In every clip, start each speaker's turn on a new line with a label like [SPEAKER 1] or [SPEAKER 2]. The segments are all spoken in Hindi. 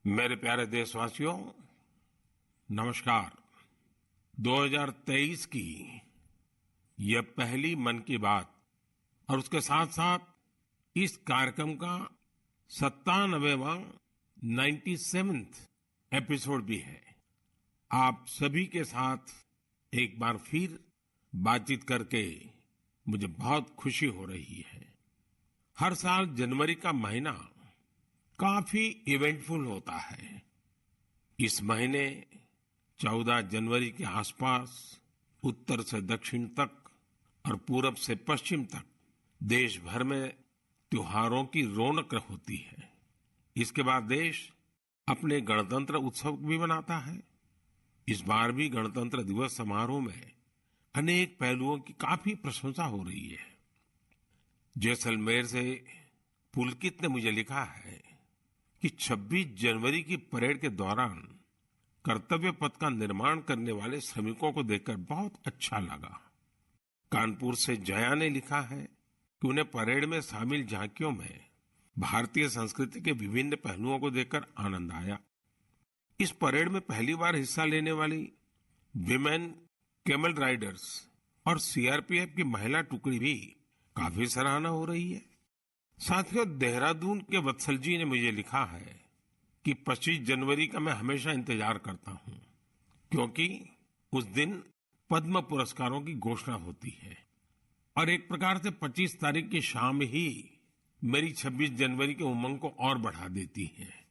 [SPEAKER 1] मेरे प्यारे देशवासियों, नमस्कार। 2023 की यह पहली मन की बात और उसके साथ साथ इस कार्यक्रम का 97वां 97th एपिसोड भी है। आप सभी के साथ एक बार फिर बातचीत करके मुझे बहुत खुशी हो रही है। हर साल जनवरी का महीना काफी इवेंटफुल होता है। इस महीने 14 जनवरी के आसपास उत्तर से दक्षिण तक और पूरब से पश्चिम तक देश भर में त्योहारों की रौनक होती है। इसके बाद देश अपने गणतंत्र उत्सव भी मनाता है। इस बार भी गणतंत्र दिवस समारोह में अनेक पहलुओं की काफी प्रशंसा हो रही है। जैसलमेर से पुलकित ने मुझे लिखा है कि 26 जनवरी की परेड के दौरान कर्तव्य पथ का निर्माण करने वाले श्रमिकों को देखकर बहुत अच्छा लगा। कानपुर से जया ने लिखा है कि उन्हें परेड में शामिल झांकियों में भारतीय संस्कृति के विभिन्न पहलुओं को देखकर आनंद आया। इस परेड में पहली बार हिस्सा लेने वाली विमेन कैमल राइडर्स और सीआरपीएफ की महिला टुकड़ी भी काफी सराहना हो रही है। साथियों, देहरादून के वत्सल जी ने मुझे लिखा है कि 25 जनवरी का मैं हमेशा इंतजार करता हूं, क्योंकि उस दिन पद्म पुरस्कारों की घोषणा होती है और एक प्रकार से 25 तारीख की शाम ही मेरी 26 जनवरी के उमंग को और बढ़ा देती है।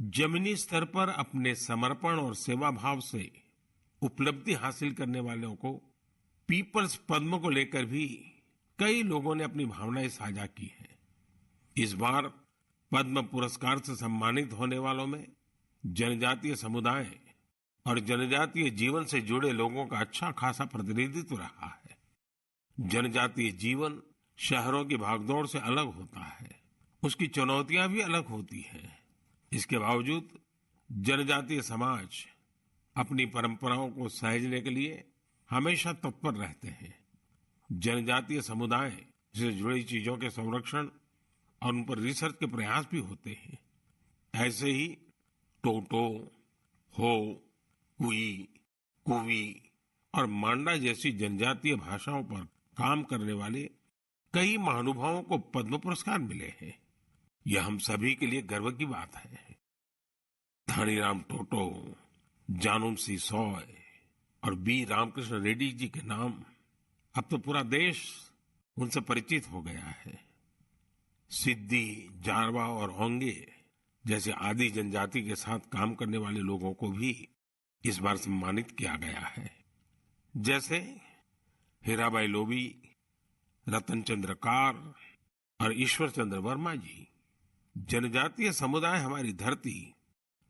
[SPEAKER 1] जमीनी स्तर पर अपने समर्पण और सेवा भाव से उपलब्धि हासिल करने वालों को पीपल्स पद्म को लेकर भी कई लोगों ने अपनी भावनाएं साझा की हैं। इस बार पद्म पुरस्कार से सम्मानित होने वालों में जनजातीय समुदाय और जनजातीय जीवन से जुड़े लोगों का अच्छा खासा प्रतिनिधित्व रहा है। जनजातीय जीवन शहरों की भागदौड़ से अलग होता है, उसकी चुनौतियां भी अलग होती हैं। इसके बावजूद जनजातीय समाज अपनी परंपराओं को सहेजने के लिए हमेशा तत्पर रहते हैं। जनजातीय समुदाय से जुड़ी चीजों के संरक्षण और उन पर रिसर्च के प्रयास भी होते हैं। ऐसे ही टोटो, हो, कुई, कुवी और मांडा जैसी जनजातीय भाषाओं पर काम करने वाले कई महानुभावों को पद्म पुरस्कार मिले हैं। यह हम सभी के लिए गर्व की बात है। धानीराम टोटो, जानूम सी सॉय और बी रामकृष्ण रेड्डी जी के नाम अब तो पूरा देश उनसे परिचित हो गया है। सिद्दी, जारवा और ओंगे जैसे आदि जनजाति के साथ काम करने वाले लोगों को भी इस बार सम्मानित किया गया है। जैसे हीराबाई लोबी, रतन चंद्र कार और ईश्वर चंद्र वर्मा जी। जनजातीय समुदाय हमारी धरती,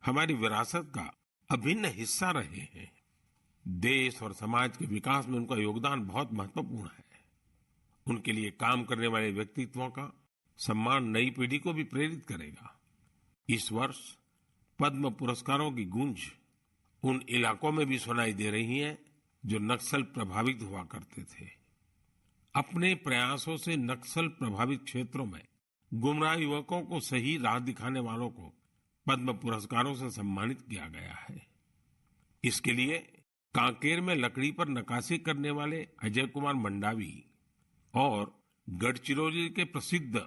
[SPEAKER 1] हमारी विरासत का अभिन्न हिस्सा रहे हैं। देश और समाज के विकास में उनका योगदान बहुत महत्वपूर्ण है। उनके लिए काम करने वाले व्यक्तित्वों का सम्मान नई पीढ़ी को भी प्रेरित करेगा। इस वर्ष पद्म पुरस्कारों की गूंज उन इलाकों में भी सुनाई दे रही है जो नक्सल प्रभावित हुआ करते थे। अपने प्रयासों से नक्सल प्रभावित क्षेत्रों में गुमराह युवकों को सही राह दिखाने वालों को पद्म पुरस्कारों से सम्मानित किया गया है। इसके लिए कांकेर में लकड़ी पर नक्काशी करने वाले अजय कुमार मंडावी और गढ़चिरौली के प्रसिद्ध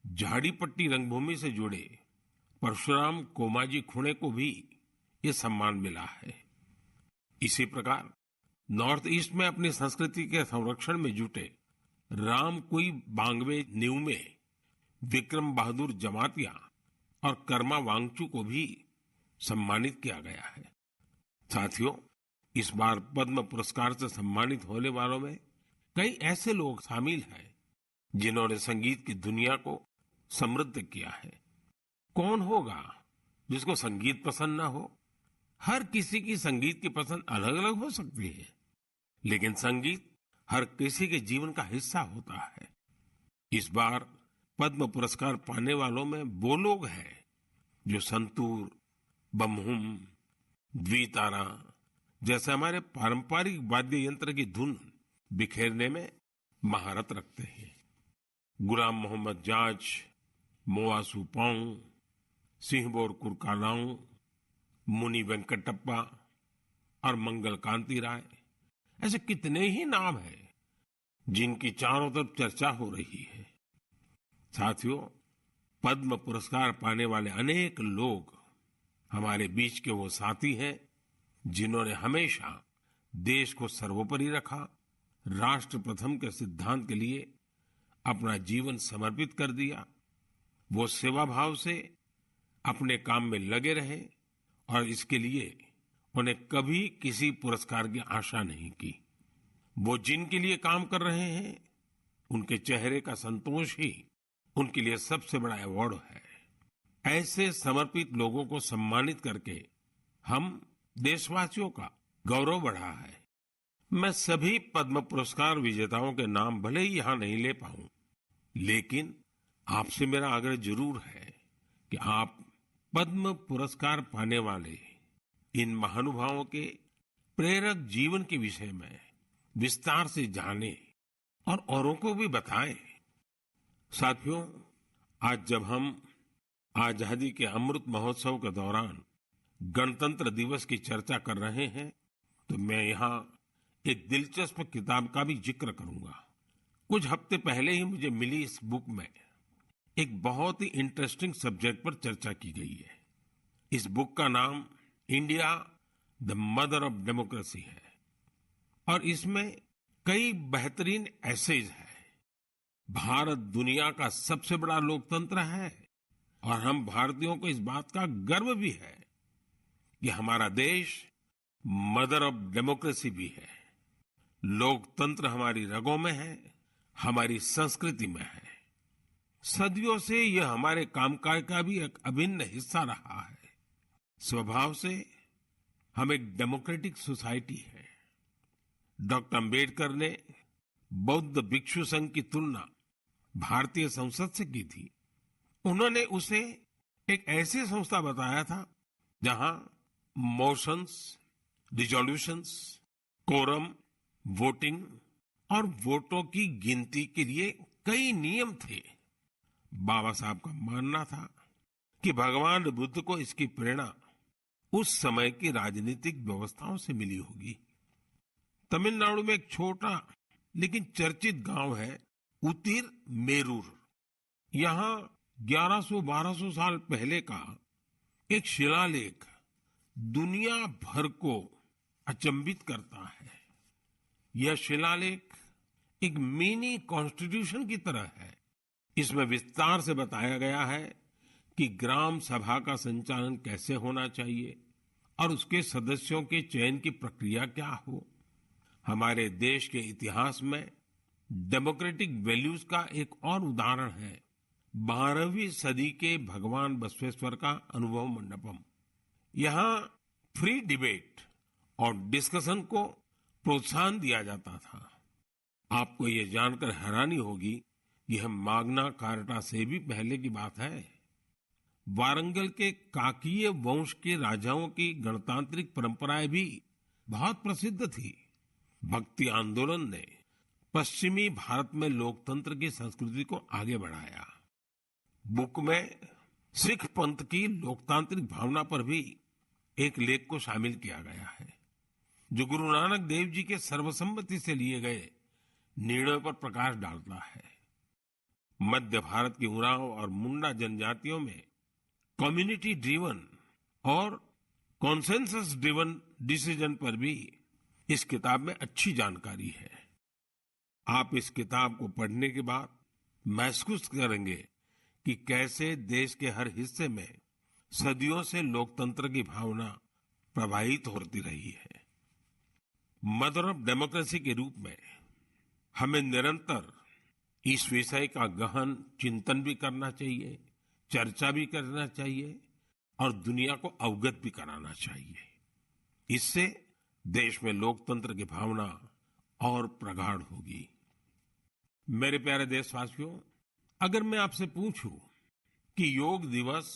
[SPEAKER 1] झाड़ीपट्टी रंगभूमि से जुड़े परशुराम कोमाजी खुणे को भी ये सम्मान मिला है। इसी प्रकार नॉर्थ ईस्ट में अपनी संस्कृति के संरक्षण में जुटे राम कुई बांगवे न्यूमे, विक्रम बहादुर जमातिया और कर्मा वांगचू को भी सम्मानित किया गया है। साथियों, इस बार पद्म पुरस्कार से सम्मानित होने वालों में कई ऐसे लोग शामिल हैं जिन्होंने संगीत की दुनिया को समृद्ध किया है। कौन होगा जिसको संगीत पसंद ना हो? हर किसी की संगीत की पसंद अलग अलग हो सकती है, लेकिन संगीत हर किसी के जीवन का हिस्सा होता है। इस बार पद्म पुरस्कार पाने वालों में वो लोग हैं जो संतूर, बमहुम, द्वितारा जैसे हमारे पारंपरिक वाद्य यंत्र की धुन बिखेरने में महारत रखते हैं। गुलाम मोहम्मद जाज, मोआ सुपोंग, सिंहबोर कुरकालाऊ, मुनि वेंकटप्पा और मंगल कांति राय, ऐसे कितने ही नाम हैं जिनकी चारों तरफ चर्चा हो रही है। साथियों, पद्म पुरस्कार पाने वाले अनेक लोग हमारे बीच के वो साथी हैं जिन्होंने हमेशा देश को सर्वोपरि रखा, राष्ट्र प्रथम के सिद्धांत के लिए अपना जीवन समर्पित कर दिया। वो सेवा भाव से अपने काम में लगे रहे और इसके लिए उन्हें कभी किसी पुरस्कार की आशा नहीं की। वो जिनके लिए काम कर रहे हैं, उनके चेहरे का संतोष ही उनके लिए सबसे बड़ा अवार्ड है। ऐसे समर्पित लोगों को सम्मानित करके हम देशवासियों का गौरव बढ़ा है। मैं सभी पद्म पुरस्कार विजेताओं के नाम भले ही यहां नहीं ले पाऊं, लेकिन आपसे मेरा आग्रह जरूर है कि आप पद्म पुरस्कार पाने वाले इन महानुभावों के प्रेरक जीवन के विषय में विस्तार से जानें और औरों को भी बताएं। साथियों, आज जब हम आजादी के अमृत महोत्सव के दौरान गणतंत्र दिवस की चर्चा कर रहे हैं, तो मैं यहाँ एक दिलचस्प किताब का भी जिक्र करूंगा। कुछ हफ्ते पहले ही मुझे मिली इस बुक में एक बहुत ही इंटरेस्टिंग सब्जेक्ट पर चर्चा की गई है। इस बुक का नाम India the mother of democracy है और इसमें कई बेहतरीन एसेज है। भारत दुनिया का सबसे बड़ा लोकतंत्र है और हम भारतीयों को इस बात का गर्व भी है कि हमारा देश मदर ऑफ डेमोक्रेसी भी है। लोकतंत्र हमारी रगों में है, हमारी संस्कृति में है। सदियों से यह हमारे कामकाज का भी एक अभिन्न हिस्सा रहा है। स्वभाव से हम एक डेमोक्रेटिक सोसाइटी है। डॉक्टर अंबेडकर ने बौद्ध भिक्षु संघ की तुलना भारतीय संसद से की थी। उन्होंने उसे एक ऐसी संस्था बताया था जहां मोशंस, रिजोल्यूशंस, कोरम, वोटिंग और वोटों की गिनती के लिए कई नियम थे। बाबा साहब का मानना था कि भगवान बुद्ध को इसकी प्रेरणा उस समय की राजनीतिक व्यवस्थाओं से मिली होगी। तमिलनाडु में एक छोटा लेकिन चर्चित गांव है उतिर मेरूर। यहाँ 1100-1200 साल पहले का एक शिलालेख दुनिया भर को अचंभित करता है। यह शिलालेख एक मिनी कॉन्स्टिट्यूशन की तरह है। इसमें विस्तार से बताया गया है कि ग्राम सभा का संचालन कैसे होना चाहिए और उसके सदस्यों के चयन की प्रक्रिया क्या हो। हमारे देश के इतिहास में डेमोक्रेटिक वैल्यूज का एक और उदाहरण है 12वीं सदी के भगवान बसवेश्वर का अनुभव मंडपम। यहाँ फ्री डिबेट और डिस्कशन को प्रोत्साहन दिया जाता था। आपको ये जानकर हैरानी होगी, यह माग्ना कार्टा से भी पहले की बात है। वारंगल के काकीय वंश के राजाओं की गणतांत्रिक परंपराएं भी बहुत प्रसिद्ध थी। भक्ति आंदोलन ने पश्चिमी भारत में लोकतंत्र की संस्कृति को आगे बढ़ाया। बुक में सिख पंथ की लोकतांत्रिक भावना पर भी एक लेख को शामिल किया गया है, जो गुरु नानक देव जी के सर्वसम्मति से लिए गए निर्णयों पर प्रकाश डालता है। मध्य भारत की उरांव और मुंडा जनजातियों में कम्युनिटी ड्रिवन और कॉन्सेंसस ड्रिवन डिसीजन पर भी इस किताब में अच्छी जानकारी है। आप इस किताब को पढ़ने के बाद महसूस करेंगे कि कैसे देश के हर हिस्से में सदियों से लोकतंत्र की भावना प्रवाहित होती रही है। मदर ऑफ डेमोक्रेसी के रूप में हमें निरंतर इस विषय का गहन चिंतन भी करना चाहिए, चर्चा भी करना चाहिए और दुनिया को अवगत भी कराना चाहिए। इससे देश में लोकतंत्र की भावना और प्रगाढ़ होगी। मेरे प्यारे देशवासियों, अगर मैं आपसे पूछूं कि योग दिवस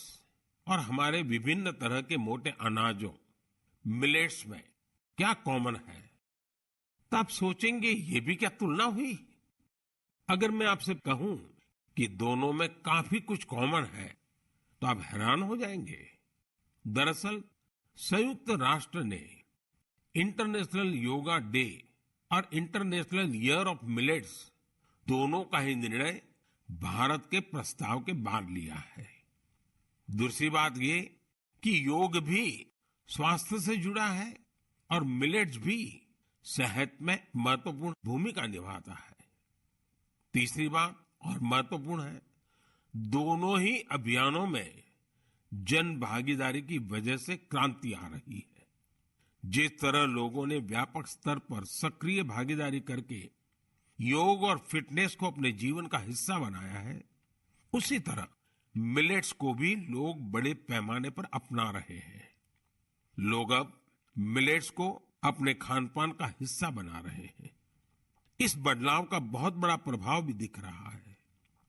[SPEAKER 1] और हमारे विभिन्न तरह के मोटे अनाजों मिलेट्स में क्या कॉमन है, तो आप सोचेंगे ये भी क्या तुलना हुई। अगर मैं आपसे कहूं कि दोनों में काफी कुछ कॉमन है, तो आप हैरान हो जाएंगे। दरअसल संयुक्त राष्ट्र ने इंटरनेशनल योगा डे और इंटरनेशनल ईयर ऑफ मिलेट्स दोनों का ही निर्णय भारत के प्रस्ताव के बाद लिया है। दूसरी बात ये कि योग भी स्वास्थ्य से जुड़ा है और मिलेट्स भी सेहत में महत्वपूर्ण भूमिका निभाता है। तीसरी बात और महत्वपूर्ण है, दोनों ही अभियानों में जन भागीदारी की वजह से क्रांति आ रही है। जिस तरह लोगों ने व्यापक स्तर पर सक्रिय भागीदारी करके योग और फिटनेस को अपने जीवन का हिस्सा बनाया है, उसी तरह मिलेट्स को भी लोग बड़े पैमाने पर अपना रहे हैं। लोग अब मिलेट्स को अपने खान पान का हिस्सा बना रहे हैं। इस बदलाव का बहुत बड़ा प्रभाव भी दिख रहा है।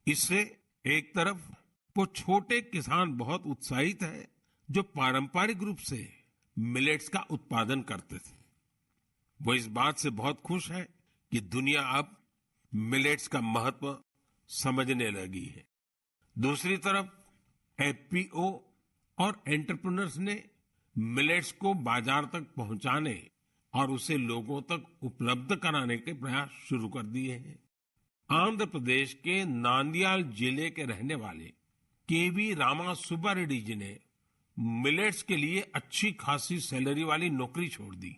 [SPEAKER 1] इससे एक तरफ वो छोटे किसान बहुत उत्साहित हैं जो पारंपरिक रूप से मिलेट्स का उत्पादन करते थे। वो इस बात से बहुत खुश है कि दुनिया अब मिलेट्स का महत्व समझने लगी है। दूसरी तरफ एफपीओ और एंटरप्रेन्योर्स ने मिलेट्स को बाजार तक पहुंचाने और उसे लोगों तक उपलब्ध कराने के प्रयास शुरू कर दिए हैं। आंध्र प्रदेश के नांदयाल जिले के रहने वाले केवी रामा सुब्बा रेड्डी जी ने मिलेट्स के लिए अच्छी खासी सैलरी वाली नौकरी छोड़ दी।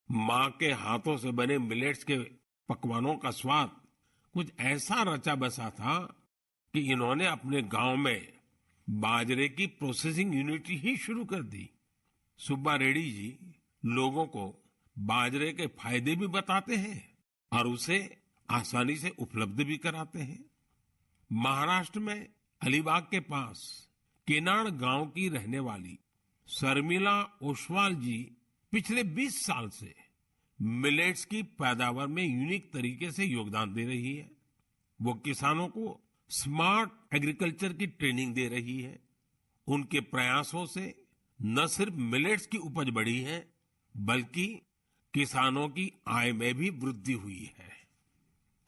[SPEAKER 1] माँ के हाथों से बने मिलेट्स के पकवानों का स्वाद कुछ ऐसा रचा बसा था कि इन्होंने अपने गांव में बाजरे की प्रोसेसिंग यूनिट ही शुरू कर दी। सुब्बा रेड्डी जी लोगों को बाजरे के फायदे भी बताते हैं और उसे आसानी से उपलब्ध भी कराते हैं। महाराष्ट्र में अलीबाग के पास केनाड गांव की रहने वाली शर्मिला ओसवाल जी पिछले 20 साल से मिलेट्स की पैदावार में यूनिक तरीके से योगदान दे रही है। वो किसानों को स्मार्ट एग्रीकल्चर की ट्रेनिंग दे रही है। उनके प्रयासों से न सिर्फ मिलेट्स की उपज बढ़ी है, बल्कि किसानों की आय में भी वृद्धि हुई है।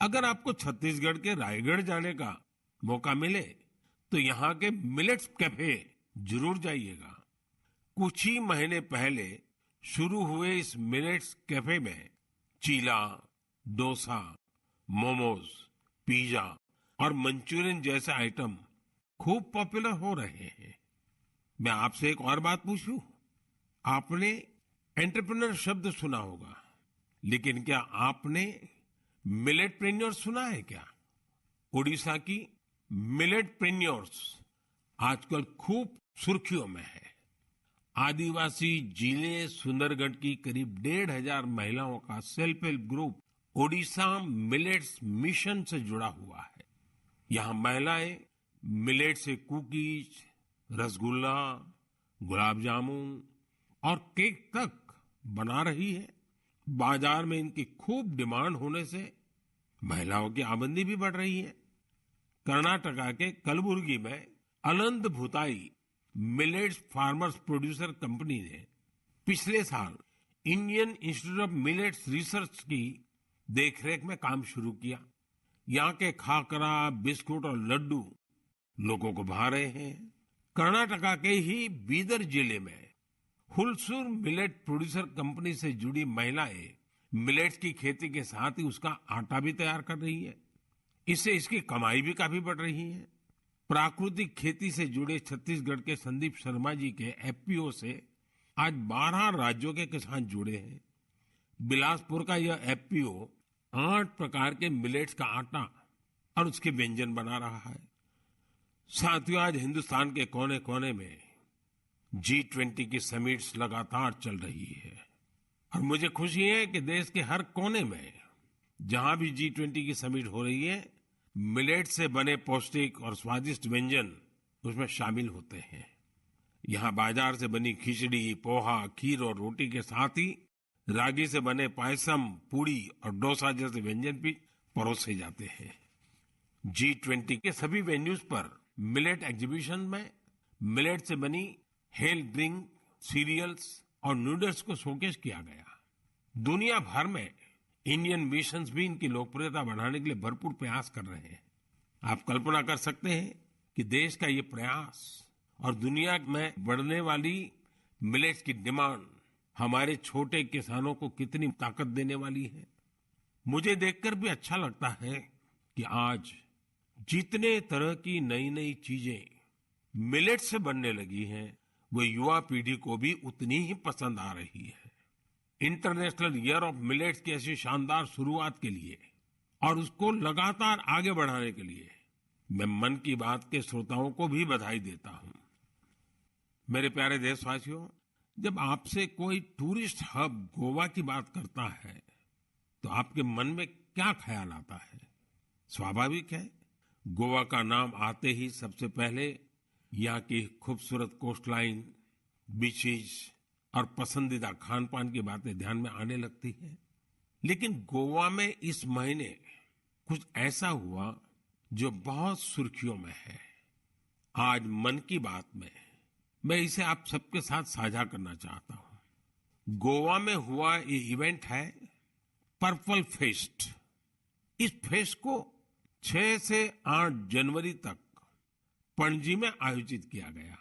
[SPEAKER 1] अगर आपको छत्तीसगढ़ के रायगढ़ जाने का मौका मिले तो यहाँ के मिलेट्स कैफे जरूर जाइएगा। कुछ ही महीने पहले शुरू हुए इस मिलेट्स कैफे में चीला, डोसा, मोमोज, पिज्जा और मंचूरियन जैसे आइटम खूब पॉपुलर हो रहे हैं। मैं आपसे एक और बात पूछूं? आपने एंटरप्रेन्योर शब्द सुना होगा, लेकिन क्या आपने मिलेटप्रेन्योर सुना है क्या? ओडिशा की मिलेटप्रेन्योर्स आजकल खूब सुर्खियों में है। आदिवासी जिले सुंदरगढ़ की करीब 1,500 महिलाओं का self help group Odisha millets mission से जुड़ा हुआ है। यहाँ महिलाएं मिलेट से कुकीज, रसगुल्ला, गुलाब जामुन और केक तक बना रही है। बाजार में इनकी खूब डिमांड होने से महिलाओं की आमदनी भी बढ़ रही है। कर्नाटका के कलबुर्गी में Aland Bhutai millets farmers producer company ने पिछले साल Indian Institute of Millets Research की देखरेख में काम शुरू किया। यहाँ के खाकरा, बिस्कुट और लड्डू लोगों को भा रहे हैं। कर्नाटका के ही बीदर जिले में हुलसूर मिलेट प्रोड्यूसर कंपनी से जुड़ी महिलाएं मिलेट्स की खेती के साथ ही उसका आटा भी तैयार कर रही है। इससे इसकी कमाई भी काफी बढ़ रही है। प्राकृतिक खेती से जुड़े छत्तीसगढ़ के संदीप शर्मा जी के एफपीओ से आज 12 राज्यों के किसान जुड़े हैं। बिलासपुर का यह एफपीओ 8 प्रकार के मिलेट्स का आटा और उसके व्यंजन बना रहा है। साथियों, आज हिंदुस्तान के कोने कोने में G20 की समिट्स लगातार चल रही है और मुझे खुशी है कि देश के हर कोने में जहां भी G20 की समिट हो रही है, मिलेट से बने पौष्टिक और स्वादिष्ट व्यंजन उसमें शामिल होते हैं। यहाँ बाजार से बनी खिचड़ी, पोहा, खीर और रोटी के साथ ही रागी से बने पायसम, पूड़ी और डोसा जैसे व्यंजन भी परोसे जाते हैं। G20 के सभी वेन्यूज पर मिलेट एग्जीबिशन में मिलेट से बनी हेल्थ ड्रिंक, सीरियल्स और नूडल्स को शोकेस किया गया। दुनिया भर में इंडियन मिशंस भी इनकी लोकप्रियता बढ़ाने के लिए भरपूर प्रयास कर रहे हैं। आप कल्पना कर सकते हैं कि देश का ये प्रयास और दुनिया में बढ़ने वाली मिलेट्स की डिमांड हमारे छोटे किसानों को कितनी ताकत देने वाली है। मुझे देखकर भी अच्छा लगता है कि आज जितने तरह की नई नई चीजें मिलेट से बनने लगी हैं, वो युवा पीढ़ी को भी उतनी ही पसंद आ रही है। इंटरनेशनल ईयर ऑफ मिलेट्स की ऐसी शानदार शुरुआत के लिए और उसको लगातार आगे बढ़ाने के लिए मैं मन की बात के श्रोताओं को भी बधाई देता हूं। मेरे प्यारे देशवासियों, जब आपसे कोई टूरिस्ट हब गोवा की बात करता है तो आपके मन में क्या ख्याल आता है? स्वाभाविक है, गोवा का नाम आते ही सबसे पहले यहाँ की खूबसूरत कोस्टलाइन, बीचेस और पसंदीदा खान पान की बातें ध्यान में आने लगती है। लेकिन गोवा में इस महीने कुछ ऐसा हुआ जो बहुत सुर्खियों में है। आज मन की बात में मैं इसे आप सबके साथ साझा करना चाहता हूं। गोवा में हुआ ये इवेंट है पर्पल फेस्ट। इस फेस्ट को 6 से 8 जनवरी तक पणजी में आयोजित किया गया।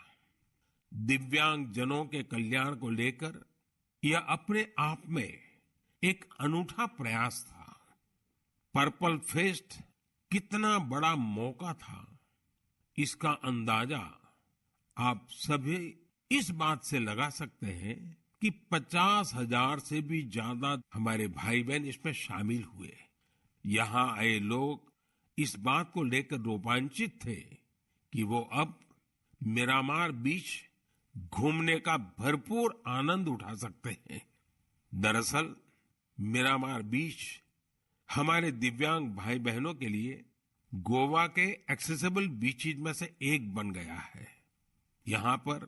[SPEAKER 1] दिव्यांग जनों के कल्याण को लेकर यह अपने आप में एक अनूठा प्रयास था। पर्पल फेस्ट कितना बड़ा मौका था, इसका अंदाजा आप सभी इस बात से लगा सकते हैं कि 50,000 से भी ज्यादा हमारे भाई बहन इसमें शामिल हुए। यहाँ आए लोग इस बात को लेकर रोमांचित थे कि वो अब मिरामार बीच घूमने का भरपूर आनंद उठा सकते हैं। दरअसल मिरामार बीच हमारे दिव्यांग भाई बहनों के लिए गोवा के एक्सेसिबल बीचेस में से एक बन गया है। यहाँ पर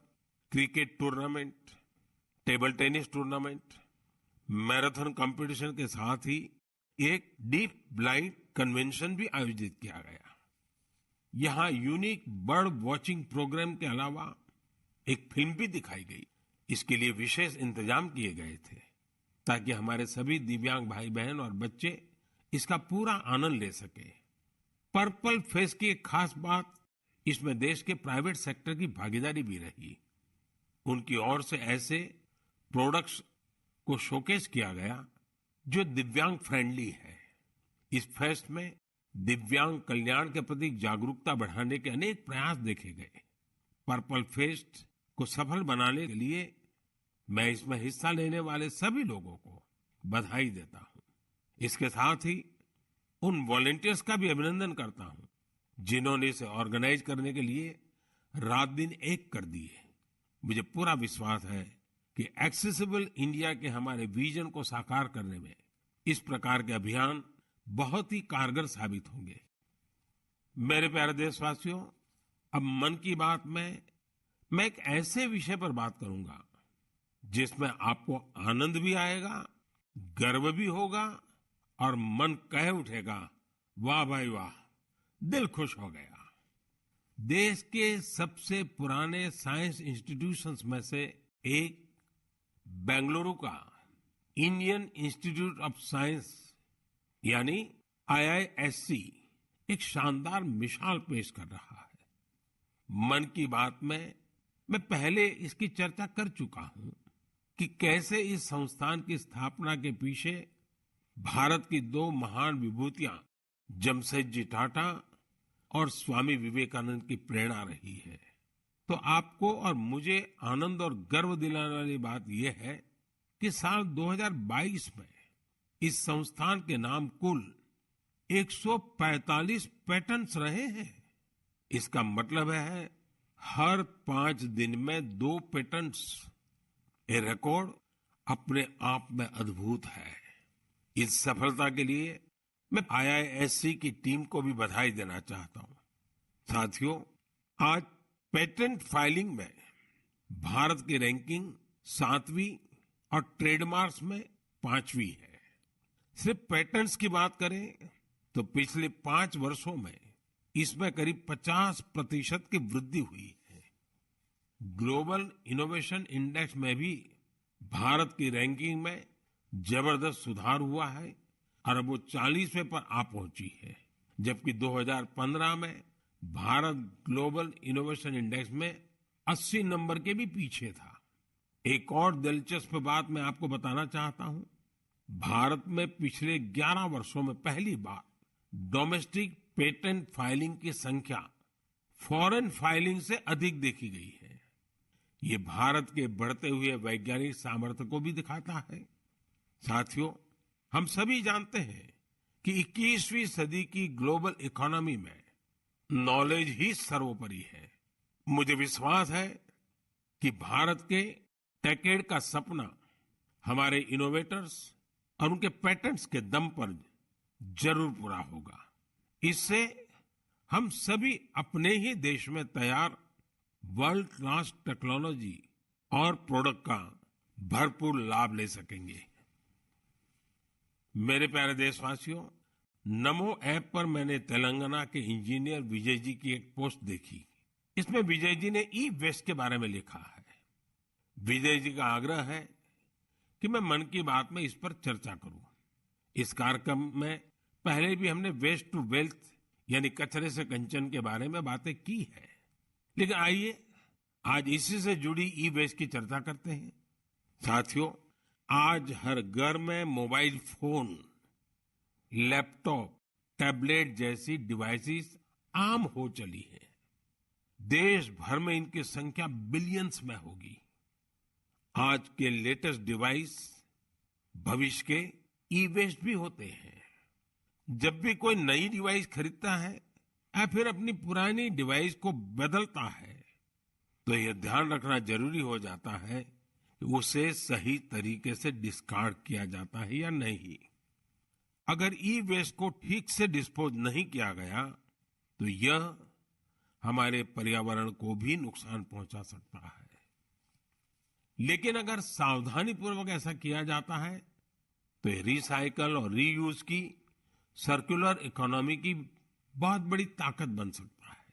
[SPEAKER 1] cricket tournament, table tennis tournament, marathon competition के साथ ही एक डीप ब्लाइंड कन्वेंशन भी आयोजित किया गया। यहाँ यूनिक बर्ड वॉचिंग प्रोग्राम के अलावा एक फिल्म भी दिखाई गई। इसके लिए विशेष इंतजाम किए गए थे ताकि हमारे सभी दिव्यांग भाई बहन और बच्चे इसका पूरा आनंद ले सके। पर्पल फेस्ट की एक खास बात इसमें देश के प्राइवेट सेक्टर की भागीदारी भी रही। उनकी ओर से ऐसे प्रोडक्ट्स को शोकेस किया गया जो दिव्यांग फ्रेंडली है। इस फेस्ट में दिव्यांग कल्याण के प्रति जागरूकता बढ़ाने के अनेक प्रयास देखे गए। पर्पल फेस्ट को सफल बनाने के लिए मैं इसमें हिस्सा लेने वाले सभी लोगों को बधाई देता हूं। इसके साथ ही उन वॉलंटियर्स का भी अभिनंदन करता हूं जिन्होंने इसे ऑर्गेनाइज करने के लिए रात दिन एक कर दिए। मुझे पूरा विश्वास है कि एक्सेसिबल इंडिया के हमारे विजन को साकार करने में इस प्रकार के अभियान बहुत ही कारगर साबित होंगे। मेरे प्यारे देशवासियों, अब मन की बात में मैं एक ऐसे विषय पर बात करूंगा जिसमें आपको आनंद भी आएगा, गर्व भी होगा और मन कह उठेगा, वाह भाई वाह, दिल खुश हो गया। देश के सबसे पुराने साइंस इंस्टीट्यूशंस में से एक बेंगलुरु का इंडियन इंस्टीट्यूट ऑफ साइंस यानी IISc एक शानदार मिसाल पेश कर रहा है। मन की बात में मैं पहले इसकी चर्चा कर चुका हूं कि कैसे इस संस्थान की स्थापना के पीछे भारत की 2 महान विभूतियां जमशेदजी टाटा और स्वामी विवेकानंद की प्रेरणा रही है। तो आपको और मुझे आनंद और गर्व दिलाने वाली बात यह है कि साल 2022 में इस संस्थान के नाम कुल 145 पेटेंट्स रहे हैं। इसका मतलब है हर 5 दिन में 2 पेटेंट्स। ये रिकॉर्ड अपने आप में अद्भुत है। इस सफलता के लिए मैं IISc की टीम को भी बधाई देना चाहता हूं। साथियों, आज पेटेंट फाइलिंग में भारत की रैंकिंग 7वीं और ट्रेडमार्क्स में 5वीं है। सिर्फ पेटेंट्स की बात करें तो पिछले 5 वर्षों में इसमें करीब 50% की वृद्धि हुई है। ग्लोबल इनोवेशन इंडेक्स में भी भारत की रैंकिंग में जबरदस्त सुधार हुआ है और अब वो 40वें पर आ पहुंची है, जबकि 2015 में भारत ग्लोबल इनोवेशन इंडेक्स में 80 नंबर के भी पीछे था। एक और दिलचस्प बात मैं आपको बताना चाहता हूं। भारत में पिछले 11 वर्षों में पहली बार डोमेस्टिक पेटेंट फाइलिंग की संख्या फॉरेन फाइलिंग से अधिक देखी गई है। ये भारत के बढ़ते हुए वैज्ञानिक सामर्थ्य को भी दिखाता है। साथियों, हम सभी जानते हैं कि 21वीं सदी की ग्लोबल इकोनॉमी में नॉलेज ही सर्वोपरि है। मुझे विश्वास है कि भारत के टेकेड का सपना हमारे इनोवेटर्स और उनके पेटेंट्स के दम पर जरूर पूरा होगा। इससे हम सभी अपने ही देश में तैयार वर्ल्ड क्लास टेक्नोलॉजी और प्रोडक्ट का भरपूर लाभ ले सकेंगे। मेरे प्यारे देशवासियों, नमो ऐप पर मैंने तेलंगाना के इंजीनियर विजय जी की एक पोस्ट देखी। इसमें विजय जी ने ई वेस्ट के बारे में लिखा है। विजय जी का आग्रह है कि मैं मन की बात में इस पर चर्चा करूं। इस कार्यक्रम में पहले भी हमने वेस्ट टू वेल्थ यानी कचरे से कंचन के बारे में बातें की है, लेकिन आइए आज इसी से जुड़ी ई वेस्ट की चर्चा करते हैं। साथियों, आज हर घर में मोबाइल फोन, लैपटॉप, टैबलेट जैसी डिवाइसेस आम हो चली है। देश भर में इनकी संख्या बिलियंस में होगी। आज के लेटेस्ट डिवाइस भविष्य के ई वेस्ट भी होते हैं। जब भी कोई नई डिवाइस खरीदता है या फिर अपनी पुरानी डिवाइस को बदलता है, तो यह ध्यान रखना जरूरी हो जाता है कि उसे सही तरीके से डिस्कार्ड किया जाता है या नहीं। अगर ई वेस्ट को ठीक से डिस्पोज नहीं किया गया तो यह हमारे पर्यावरण को भी नुकसान पहुंचा सकता है। लेकिन अगर सावधानी पूर्वक ऐसा किया जाता है तो ये रिसाइकल और रीयूज की सर्कुलर इकोनॉमी की बहुत बड़ी ताकत बन सकता है।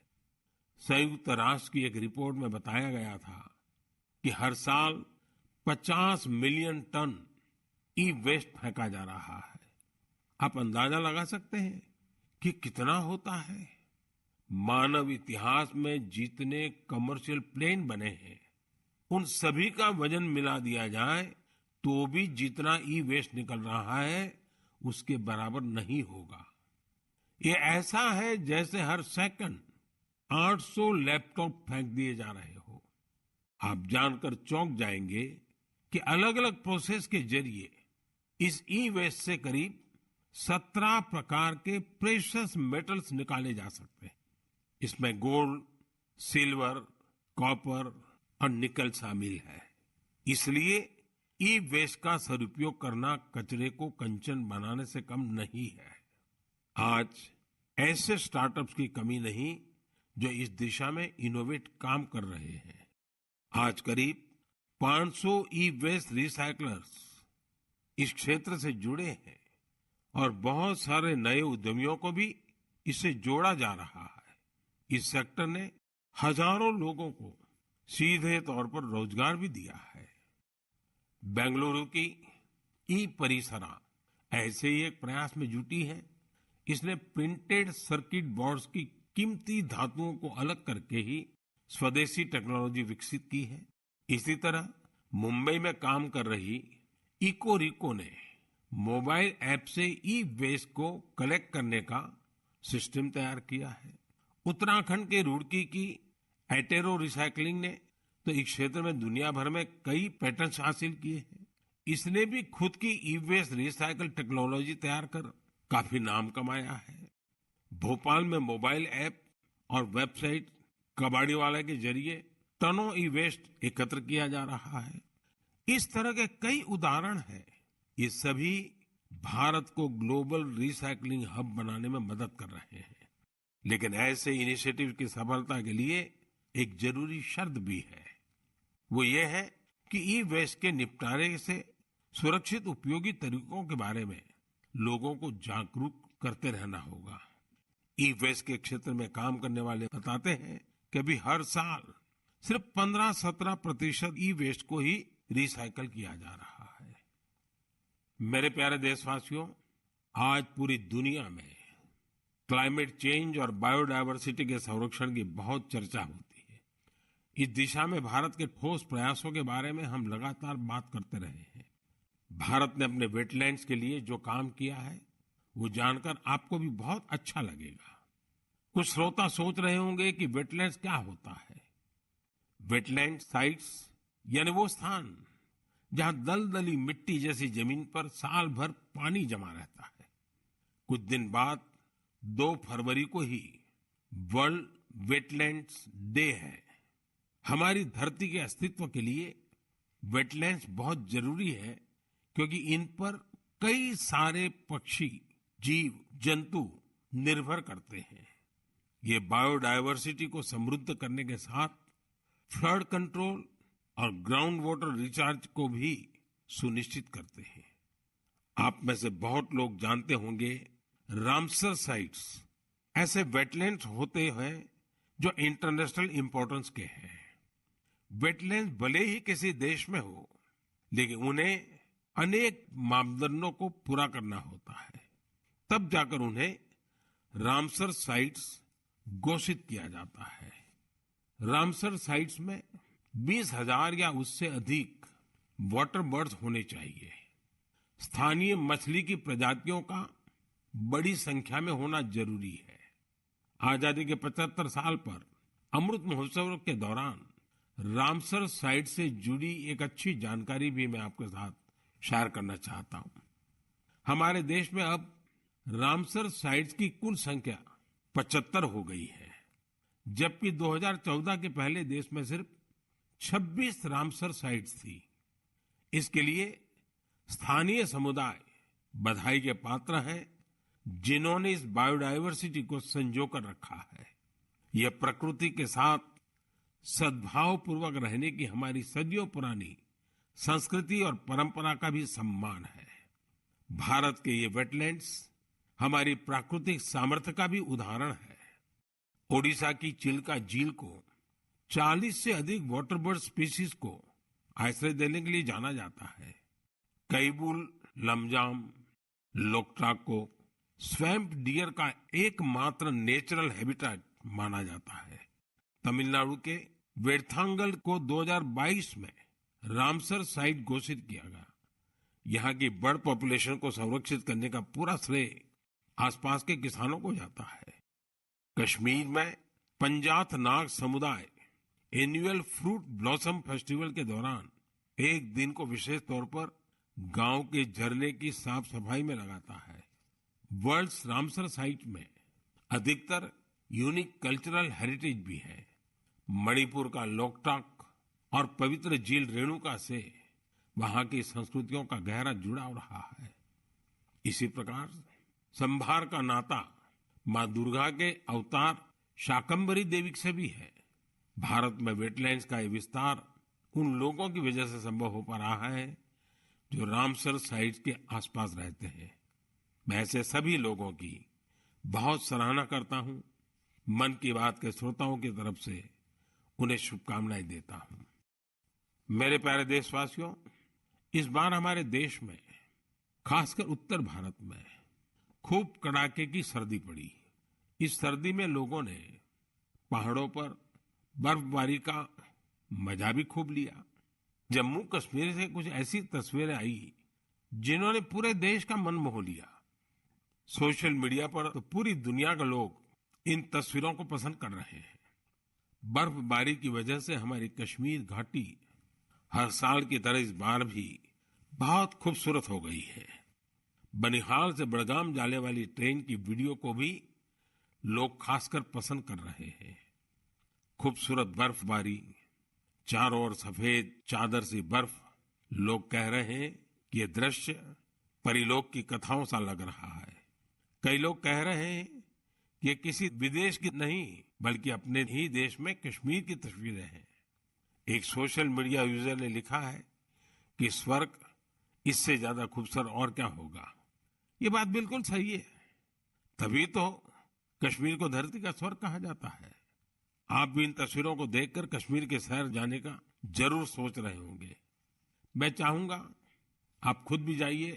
[SPEAKER 1] संयुक्त राष्ट्र की एक रिपोर्ट में बताया गया था कि हर साल 50 मिलियन टन ई वेस्ट फेंका जा रहा है। आप अंदाजा लगा सकते हैं कि कितना होता है। मानव इतिहास में जितने कमर्शियल प्लेन बने हैं, उन सभी का वजन मिला दिया जाए तो भी जितना ई वेस्ट निकल रहा है उसके बराबर नहीं होगा। ये ऐसा है जैसे हर सेकंड 800 लैपटॉप फेंक दिए जा रहे हो। आप जानकर चौंक जाएंगे कि अलग अलग प्रोसेस के जरिए इस ई वेस्ट से करीब 17 प्रकार के प्रेशियस मेटल्स निकाले जा सकते हैं। इसमें गोल्ड, सिल्वर, कॉपर और निकल शामिल है। इसलिए ई वेस्ट का सदुपयोग करना कचरे को कंचन बनाने से कम नहीं है। आज ऐसे स्टार्टअप्स की कमी नहीं जो इस दिशा में इनोवेट काम कर रहे हैं। आज करीब 500 ई वेस्ट रिसाइकलर्स इस क्षेत्र से जुड़े हैं और बहुत सारे नए उद्यमियों को भी इससे जोड़ा जा रहा है। इस सेक्टर ने हजारों लोगों को सीधे तौर पर रोजगार भी दिया है। बेंगलुरु की ई परिसरा ऐसे ही एक प्रयास में जुटी है। इसने प्रिंटेड सर्किट बोर्ड्स की कीमती धातुओं को अलग करके ही स्वदेशी टेक्नोलॉजी विकसित की है। इसी तरह मुंबई में काम कर रही इकोरिको ने मोबाइल ऐप से ई वेस्ट को कलेक्ट करने का सिस्टम तैयार किया है। उत्तराखंड के रुड़की की एटेरो रिसाइकलिंग ने तो इस क्षेत्र में दुनिया भर में कई पेटेंट्स हासिल किए हैं। इसने भी खुद की ई वेस्ट रिसाइकल टेक्नोलॉजी तैयार कर काफी नाम कमाया है। भोपाल में मोबाइल ऐप और वेबसाइट कबाड़ीवाला के जरिए टनों ई वेस्ट एकत्र किया जा रहा है। इस तरह के कई उदाहरण हैं। ये सभी भारत को ग्लोबल रिसाइकलिंग हब बनाने में मदद कर रहे हैं। लेकिन ऐसे इनिशिएटिव की सफलता के लिए एक जरूरी शर्त भी है। वो ये है कि ई वेस्ट के निपटारे से सुरक्षित उपयोगी तरीकों के बारे में लोगों को जागरूक करते रहना होगा। ई वेस्ट के क्षेत्र में काम करने वाले बताते हैं कि अभी हर साल सिर्फ 15-17% ई वेस्ट को ही रिसाइकल किया जा रहा है। मेरे प्यारे देशवासियों, आज पूरी दुनिया में क्लाइमेट चेंज और बायोडायवर्सिटी के संरक्षण की बहुत चर्चा होती है। इस दिशा में भारत के ठोस प्रयासों के बारे में हम लगातार बात करते रहे हैं। भारत ने अपने वेटलैंड्स के लिए जो काम किया है, वो जानकर आपको भी बहुत अच्छा लगेगा। कुछ श्रोता सोच रहे होंगे कि वेटलैंड्स क्या होता है। वेटलैंड साइट्स यानी वो स्थान जहां दलदली मिट्टी जैसी जमीन पर साल भर पानी जमा रहता है। कुछ दिन बाद 2 फरवरी को ही वर्ल्ड वेटलैंड्स डे है। हमारी धरती के अस्तित्व के लिए वेटलैंड्स बहुत जरूरी है, क्योंकि इन पर कई सारे पक्षी, जीव, जंतु निर्भर करते हैं। ये बायोडायवर्सिटी को समृद्ध करने के साथ फ्लड कंट्रोल और ग्राउंड वाटर रिचार्ज को भी सुनिश्चित करते हैं। आप में से बहुत लोग जानते होंगे, रामसर साइट्स ऐसे वेटलैंड्स होते हैं जो इंटरनेशनल इंपॉर्टेंस के हैं। वेटलैंड्स भले ही किसी देश में हो, लेकिन उन्हें अनेक मापदंडों को पूरा करना होता है, तब जाकर उन्हें रामसर साइट्स घोषित किया जाता है। रामसर साइट्स में 20,000 या उससे अधिक वाटर बर्ड्स होने चाहिए। स्थानीय मछली की प्रजातियों का बड़ी संख्या में होना जरूरी है। आजादी के 75 साल पर अमृत महोत्सव के दौरान रामसर साइट से जुड़ी एक अच्छी जानकारी भी मैं आपके साथ शेयर करना चाहता हूं। हमारे देश में अब रामसर साइट्स की कुल संख्या 75 हो गई है, जबकि 2014 के पहले देश में सिर्फ 26 रामसर साइट्स थी। इसके लिए स्थानीय समुदाय बधाई के पात्र हैं, जिन्होंने इस बायोडायवर्सिटी को संजोकर रखा है। यह प्रकृति के साथ सद्भाव पूर्वक रहने की हमारी सदियों पुरानी संस्कृति और परंपरा का भी सम्मान है। भारत के ये वेटलैंड्स हमारी प्राकृतिक सामर्थ्य का भी उदाहरण है। ओडिशा की चिल्का झील को 40 से अधिक वाटर बर्ड स्पीशीज को आश्रय देने के लिए जाना जाता है। कैबुल लमजाम लोकटाक को स्वैम्प डियर का एकमात्र नेचुरल हैबिटेट माना जाता है। तमिलनाडु के वेर्थांगल को 2022 में रामसर साइट घोषित किया गया। यहाँ की बर्ड पॉपुलेशन को संरक्षित करने का पूरा श्रेय आसपास के किसानों को जाता है। कश्मीर में पंजाथ नाग समुदाय एनुअल फ्रूट ब्लॉसम फेस्टिवल के दौरान एक दिन को विशेष तौर पर गांव के झरने की साफ सफाई में लगाता है। वर्ल्ड्स रामसर साइट में अधिकतर यूनिक कल्चरल हेरिटेज भी है। मणिपुर का लोकटाक और पवित्र झील रेणुका से वहां की संस्कृतियों का गहरा जुड़ाव रहा है। इसी प्रकार संभार का नाता मां दुर्गा के अवतार शाकंभरी देवी से भी है। भारत में वेटलैंड्स का ये विस्तार उन लोगों की वजह से संभव हो पा रहा है जो रामसर साइट्स के आसपास रहते हैं। मैं ऐसे सभी लोगों की बहुत सराहना करता हूं। मन की बात के श्रोताओं की तरफ से उन्हें शुभकामनाएं देता हूं। मेरे प्यारे देशवासियों, इस बार हमारे देश में, खासकर उत्तर भारत में खूब कड़ाके की सर्दी पड़ी। इस सर्दी में लोगों ने पहाड़ों पर बर्फबारी का मजा भी खूब लिया। जम्मू कश्मीर से कुछ ऐसी तस्वीरें आई जिन्होंने पूरे देश का मन मोह लिया। सोशल मीडिया पर तो पूरी दुनिया के लोग इन तस्वीरों को पसंद कर रहे हैं। बर्फबारी की वजह से हमारी कश्मीर घाटी हर साल की तरह इस बार भी बहुत खूबसूरत हो गई है। बनिहाल से बड़गाम जाने वाली ट्रेन की वीडियो को भी लोग खासकर पसंद कर रहे हैं। खूबसूरत बर्फबारी, चारों ओर सफेद चादर सी बर्फ। लोग कह रहे हैं कि ये दृश्य परिलोक की कथाओं सा लग रहा है। कई लोग कह रहे हैं कि ये किसी विदेश की नहीं, बल्कि अपने ही देश में कश्मीर की तस्वीरें हैं। एक सोशल मीडिया यूजर ने लिखा है कि स्वर्ग इससे ज्यादा खूबसूरत और क्या होगा। ये बात बिल्कुल सही है। तभी तो कश्मीर को धरती का स्वर्ग कहा जाता है। आप भी इन तस्वीरों को देखकर कश्मीर के शहर जाने का जरूर सोच रहे होंगे। मैं चाहूंगा आप खुद भी जाइए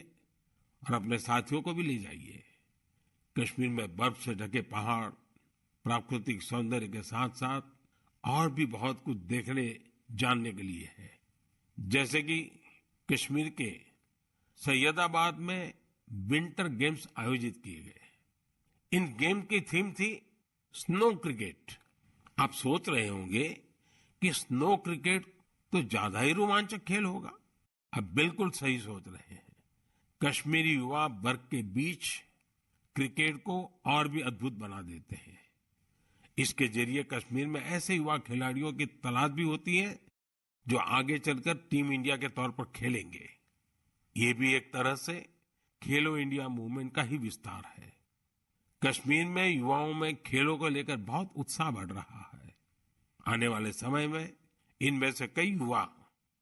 [SPEAKER 1] और अपने साथियों को भी ले जाइए। कश्मीर में बर्फ से ढके पहाड़, प्राकृतिक सौंदर्य के साथ साथ और भी बहुत कुछ देखने जानने के लिए है। जैसे कि कश्मीर के सैयदाबाद में विंटर गेम्स आयोजित किए गए। इन गेम की थीम थी स्नो क्रिकेट। आप सोच रहे होंगे कि स्नो क्रिकेट तो ज्यादा ही रोमांचक खेल होगा। आप बिल्कुल सही सोच रहे हैं। कश्मीरी युवा वर्ग के बीच क्रिकेट को और भी अद्भुत बना देते हैं। इसके जरिए कश्मीर में ऐसे युवा खिलाड़ियों की तलाश भी होती है जो आगे चलकर टीम इंडिया के तौर पर खेलेंगे। ये भी एक तरह से खेलो इंडिया मूवमेंट का ही विस्तार है। कश्मीर में युवाओं में खेलों को लेकर बहुत उत्साह बढ़ रहा है। आने वाले समय में इनमें से कई युवा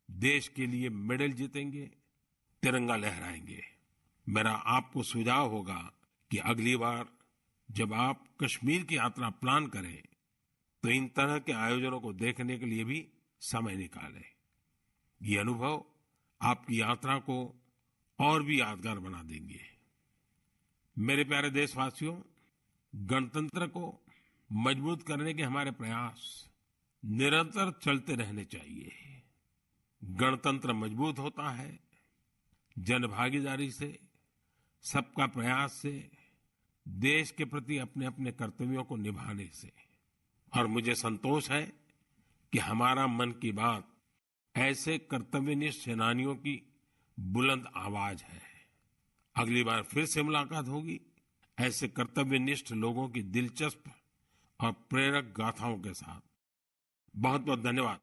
[SPEAKER 1] देश के लिए मेडल जीतेंगे, तिरंगा लहराएंगे। मेरा आपको सुझाव होगा कि अगली बार जब आप कश्मीर की यात्रा प्लान करें तो इन तरह के आयोजनों को देखने के लिए भी समय निकालें। ये अनुभव आपकी यात्रा को और भी यादगार बना देंगे। मेरे प्यारे देशवासियों, गणतंत्र को मजबूत करने के हमारे प्रयास निरंतर चलते रहने चाहिए। गणतंत्र मजबूत होता है जनभागीदारी से, सबका प्रयास से, देश के प्रति अपने अपने कर्तव्यों को निभाने से। और मुझे संतोष है कि हमारा मन की बात ऐसे कर्तव्यनिष्ठ सेनानियों की बुलंद आवाज है। अगली बार फिर से मुलाकात होगी ऐसे कर्तव्यनिष्ठ लोगों की दिलचस्प और प्रेरक गाथाओं के साथ। बहुत बहुत धन्यवाद।